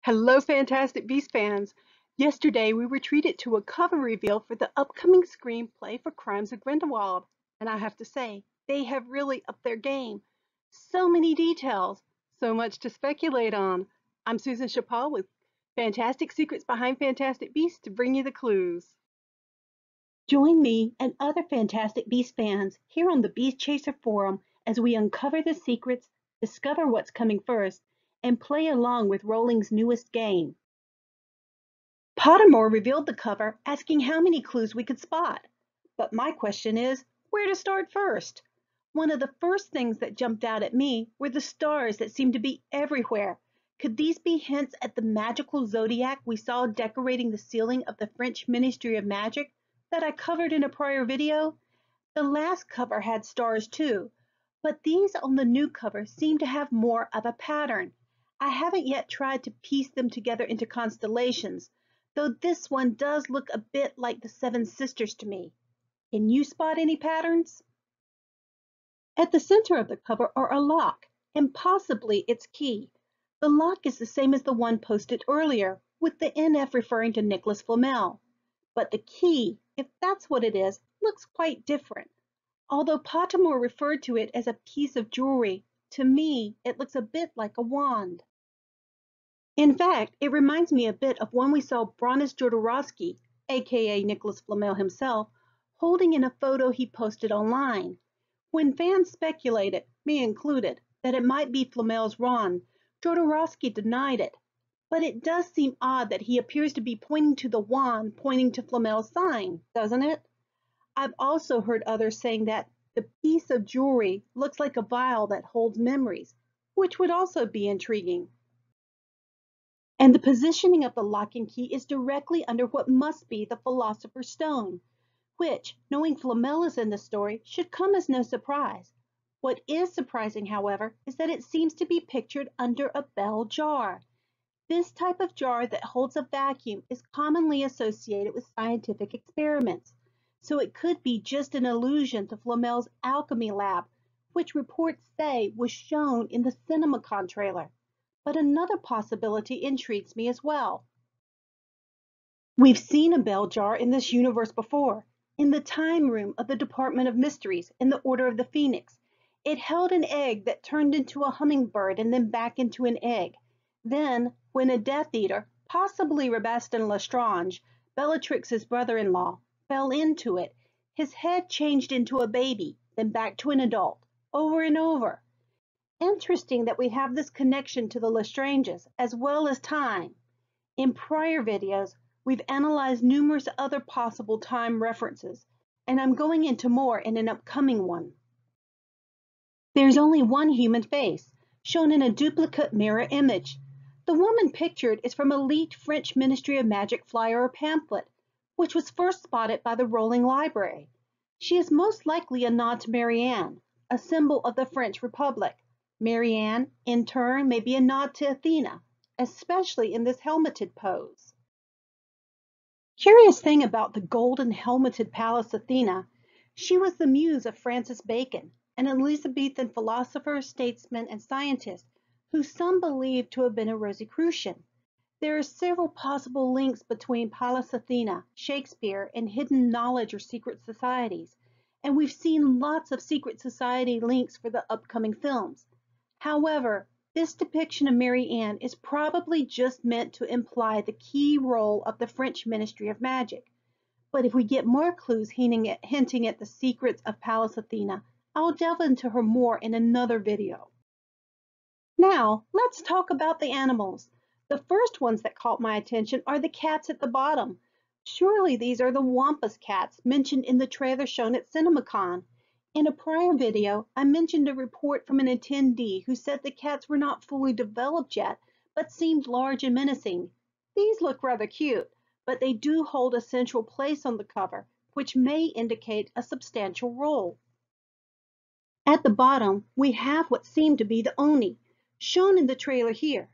Hello, Fantastic Beasts fans! Yesterday, we were treated to a cover reveal for the upcoming screenplay for Crimes of Grindelwald, and I have to say, they have really upped their game. So many details, so much to speculate on. I'm Susan Chapal with Fantastic Secrets Behind Fantastic Beasts to bring you the clues. Join me and other Fantastic Beasts fans here on the Beast Chaser Forum as we uncover the secrets, discover what's coming first, and play along with Rowling's newest game. Pottermore revealed the cover, asking how many clues we could spot. But my question is, where to start first? One of the first things that jumped out at me were the stars that seemed to be everywhere. Could these be hints at the magical zodiac we saw decorating the ceiling of the French Ministry of Magic that I covered in a prior video? The last cover had stars too, but these on the new cover seem to have more of a pattern. I haven't yet tried to piece them together into constellations, though this one does look a bit like the Seven Sisters to me. Can you spot any patterns? At the center of the cover are a lock, and possibly its key. The lock is the same as the one posted earlier, with the NF referring to Nicholas Flamel. But the key, if that's what it is, looks quite different. Although Pottermore referred to it as a piece of jewelry, to me it looks a bit like a wand. In fact, it reminds me a bit of one we saw Brontis Jodorowsky, aka Nicholas Flamel himself, holding in a photo he posted online. When fans speculated, me included, that it might be Flamel's wand, Jodorowsky denied it. But it does seem odd that he appears to be pointing to the wand pointing to Flamel's sign, doesn't it? I've also heard others saying that the piece of jewelry looks like a vial that holds memories, which would also be intriguing. And the positioning of the lock and key is directly under what must be the Philosopher's Stone, which, knowing Flamel is in the story, should come as no surprise. What is surprising, however, is that it seems to be pictured under a bell jar. This type of jar that holds a vacuum is commonly associated with scientific experiments, so it could be just an allusion to Flamel's alchemy lab, which reports say was shown in the CinemaCon trailer. But another possibility intrigues me as well. We've seen a bell jar in this universe before, in the time room of the Department of Mysteries in the Order of the Phoenix. It held an egg that turned into a hummingbird and then back into an egg. Then, when a Death Eater, possibly Rabastin Lestrange, Bellatrix's brother-in-law, fell into it, his head changed into a baby, then back to an adult, over and over. Interesting that we have this connection to the Lestranges, as well as time. In prior videos, we've analyzed numerous other possible time references, and I'm going into more in an upcoming one. There's only one human face, shown in a duplicate mirror image. The woman pictured is from a leaked French Ministry of Magic flyer or pamphlet, which was first spotted by the Rowling Library. She is most likely a nod to Marianne, a symbol of the French Republic. Marianne, in turn, may be a nod to Athena, especially in this helmeted pose. Curious thing about the golden helmeted Pallas Athena, she was the muse of Francis Bacon, an Elizabethan philosopher, statesman, and scientist who some believe to have been a Rosicrucian. There are several possible links between Pallas Athena, Shakespeare, and hidden knowledge or secret societies, and we've seen lots of secret society links for the upcoming films. However, this depiction of Mary Ann is probably just meant to imply the key role of the French Ministry of Magic. But if we get more clues hinting at the secrets of Pallas Athena, I'll delve into her more in another video. Now, let's talk about the animals. The first ones that caught my attention are the cats at the bottom. Surely these are the Wampus Cats mentioned in the trailer shown at CinemaCon. In a prior video, I mentioned a report from an attendee who said the cats were not fully developed yet, but seemed large and menacing. These look rather cute, but they do hold a central place on the cover, which may indicate a substantial role. At the bottom, we have what seemed to be the Oni, shown in the trailer here.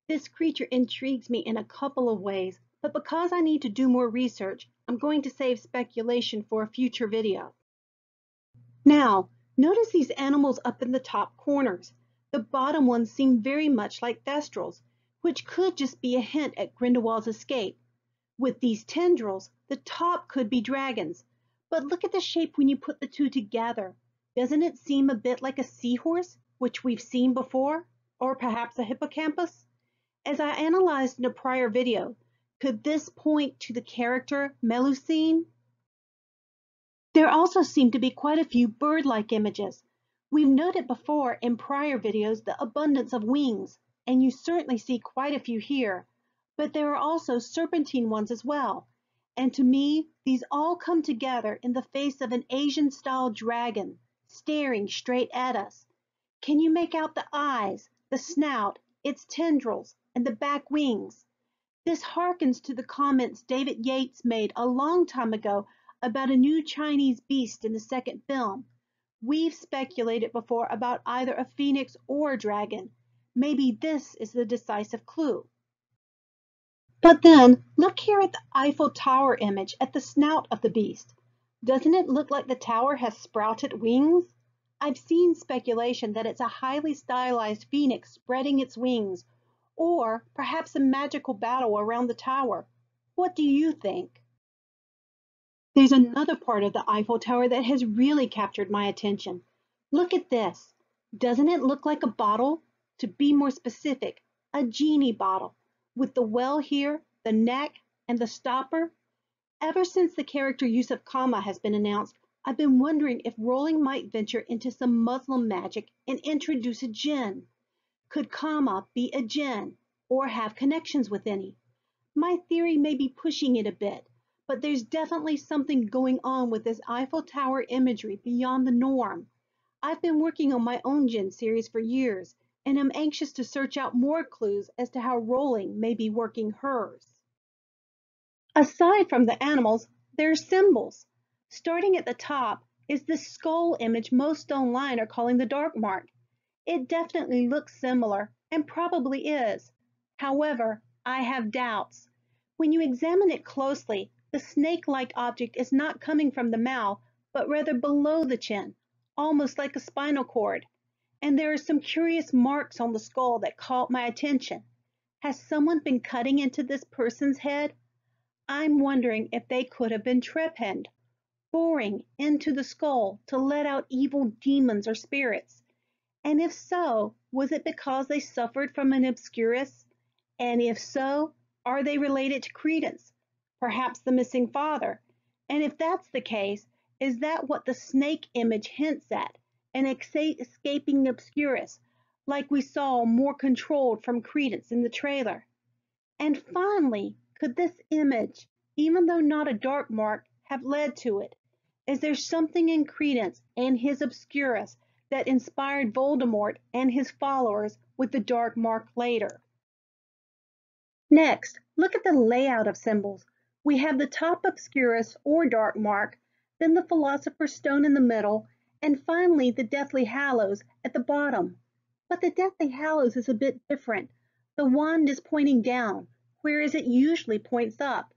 This creature intrigues me in a couple of ways, but because I need to do more research, I'm going to save speculation for a future video. Now, notice these animals up in the top corners. The bottom ones seem very much like Thestrals, which could just be a hint at Grindelwald's escape. With these tendrils, the top could be dragons. But look at the shape when you put the two together. Doesn't it seem a bit like a seahorse, which we've seen before? Or perhaps a hippocampus? As I analyzed in a prior video, could this point to the character Melusine? There also seem to be quite a few bird-like images. We've noted before in prior videos the abundance of wings, and you certainly see quite a few here, but there are also serpentine ones as well. And to me, these all come together in the face of an Asian-style dragon, staring straight at us. Can you make out the eyes, the snout, its tendrils, and the back wings? This harkens to the comments David Yates made a long time ago about a new Chinese beast in the second film. We've speculated before about either a phoenix or a dragon. Maybe this is the decisive clue. But then, look here at the Eiffel Tower image at the snout of the beast. Doesn't it look like the tower has sprouted wings? I've seen speculation that it's a highly stylized phoenix spreading its wings, or perhaps a magical battle around the tower. What do you think? There's another part of the Eiffel Tower that has really captured my attention. Look at this. Doesn't it look like a bottle? To be more specific, a genie bottle, with the well here, the neck, and the stopper. Ever since the character Yusuf Kama has been announced, I've been wondering if Rowling might venture into some Muslim magic and introduce a Jinn. Could Kama be a Jinn, or have connections with any? My theory may be pushing it a bit, but there's definitely something going on with this Eiffel Tower imagery beyond the norm. I've been working on my own Jinn series for years, and I'm anxious to search out more clues as to how Rowling may be working hers. Aside from the animals, there are symbols. Starting at the top is this skull image most online are calling the dark mark. It definitely looks similar, and probably is. However, I have doubts. When you examine it closely, the snake-like object is not coming from the mouth, but rather below the chin, almost like a spinal cord. And there are some curious marks on the skull that caught my attention. Has someone been cutting into this person's head? I'm wondering if they could have been trepanned, boring into the skull to let out evil demons or spirits. And if so, was it because they suffered from an Obscurus? And if so, are they related to Credence, perhaps the missing father? And if that's the case, is that what the snake image hints at, an escaping Obscurus, like we saw more controlled from Credence in the trailer? And finally, could this image, even though not a dark mark, have led to it? Is there something in Credence and his Obscurus that inspired Voldemort and his followers with the dark mark later? Next, look at the layout of symbols. We have the top Obscurus or dark mark, then the Philosopher's Stone in the middle, and finally the Deathly Hallows at the bottom. But the Deathly Hallows is a bit different. The wand is pointing down, whereas it usually points up.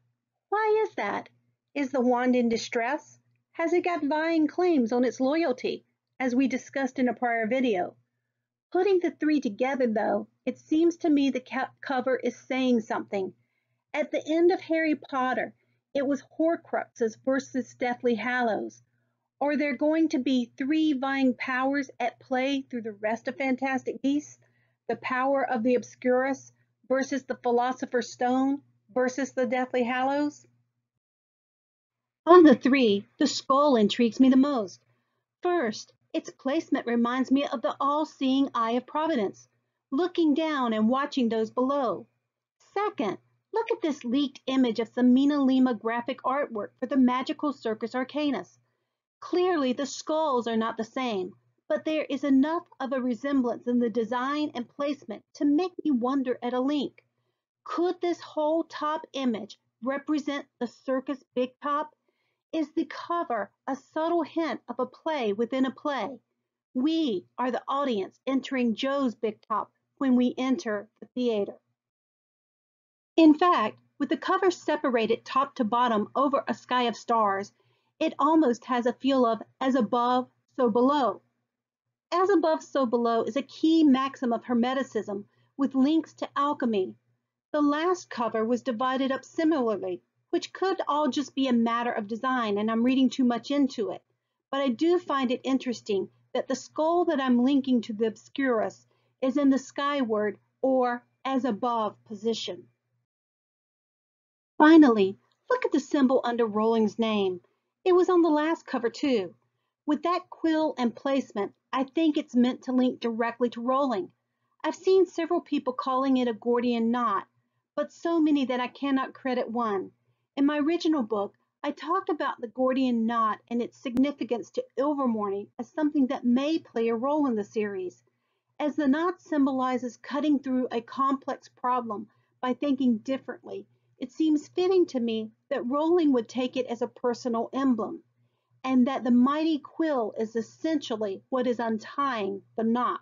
Why is that? Is the wand in distress? Has it got vying claims on its loyalty, as we discussed in a prior video? Putting the three together, though, it seems to me the cover is saying something. At the end of Harry Potter, it was Horcruxes versus Deathly Hallows. Are there going to be three vying powers at play through the rest of Fantastic Beasts? The power of the Obscurus versus the Philosopher's Stone versus the Deathly Hallows? Of the three, the skull intrigues me the most. First, its placement reminds me of the all-seeing eye of Providence, looking down and watching those below. Second, look at this leaked image of some MinaLima graphic artwork for the Magical Circus Arcanus. Clearly, the skulls are not the same, but there is enough of a resemblance in the design and placement to make me wonder at a link. Could this whole top image represent the circus Big Top? Is the cover a subtle hint of a play within a play? We are the audience entering Joe's Big Top when we enter the theater. In fact, with the cover separated top to bottom over a sky of stars, it almost has a feel of as above, so below. As above, so below is a key maxim of Hermeticism with links to alchemy, The last cover was divided up similarly, which could all just be a matter of design and I'm reading too much into it. But I do find it interesting that the skull that I'm linking to the Obscurus is in the skyward or as above position. Finally, look at the symbol under Rowling's name. It was on the last cover too. With that quill and placement, I think it's meant to link directly to Rowling. I've seen several people calling it a Gordian knot, but so many that I cannot credit one. In my original book, I talked about the Gordian knot and its significance to Ilvermorny as something that may play a role in the series. As the knot symbolizes cutting through a complex problem by thinking differently, it seems fitting to me that Rowling would take it as a personal emblem, and that the mighty quill is essentially what is untying the knot.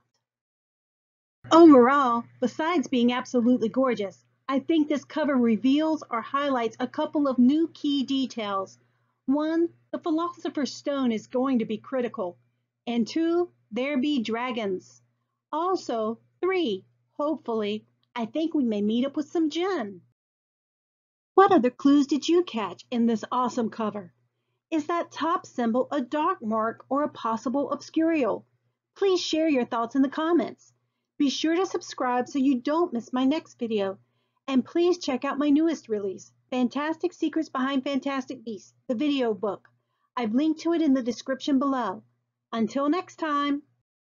Overall, besides being absolutely gorgeous, I think this cover reveals or highlights a couple of new key details. One, the Philosopher's Stone is going to be critical. And two, there be dragons. Also, three, hopefully, I think we may meet up with some Jinn. What other clues did you catch in this awesome cover? Is that top symbol a dark mark or a possible obscurial? Please share your thoughts in the comments. Be sure to subscribe so you don't miss my next video. And please check out my newest release, Fantastic Secrets Behind Fantastic Beasts, the video book. I've linked to it in the description below. Until next time.